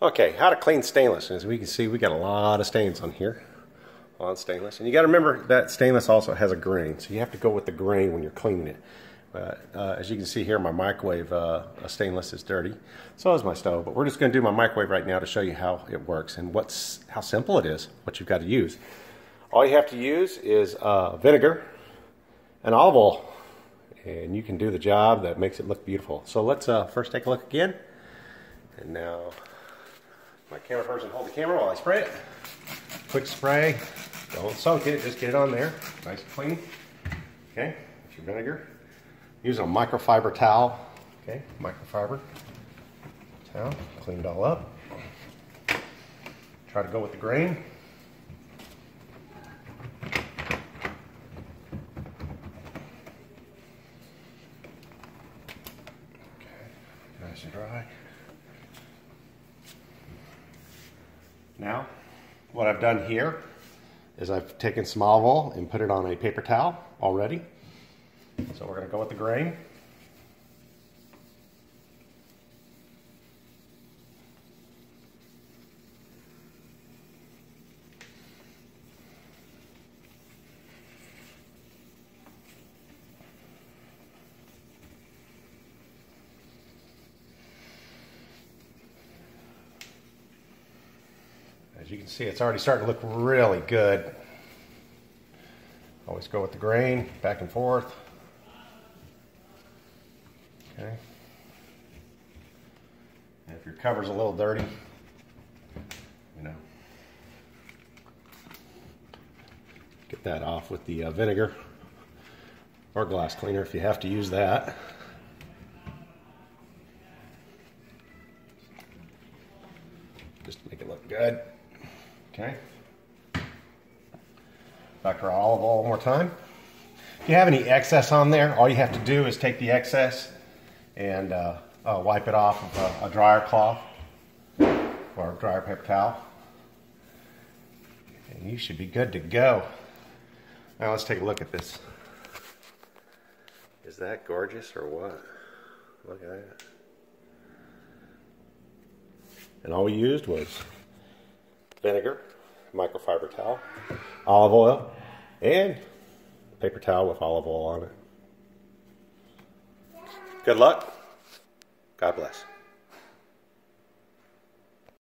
Okay, how to clean stainless. As we can see, we got a lot of stains on here, on stainless. And you got to remember that stainless also has a grain, so you have to go with the grain when you're cleaning it. As you can see here, my microwave stainless is dirty. So is my stove. But we're just going to do my microwave right now to show you how it works and how simple it is, what you've got to use. All you have to use is vinegar and olive oil, and you can do the job that makes it look beautiful. So let's first take a look again. And now my camera person hold the camera while I spray it. Quick spray. Don't soak it, just get it on there. Nice and clean. Okay, that's your vinegar. Use a microfiber towel. Okay, microfiber towel. Clean it all up. Try to go with the grain. Okay, nice and dry. Now, what I've done here is I've taken some olive oil and put it on a paper towel already. So we're going to go with the grain. As you can see, it's already starting to look really good. Always go with the grain, back and forth. Okay. And if your cover's a little dirty, you know, get that off with the vinegar or glass cleaner if you have to use that. Just to make it look good. Okay. Back to our olive oil one more time. If you have any excess on there, all you have to do is take the excess and wipe it off with a dryer cloth or a dryer paper towel. And you should be good to go. Now let's take a look at this. Is that gorgeous or what? Look at that. And all we used was vinegar, microfiber towel, olive oil, and paper towel with olive oil on it. Good luck. God bless.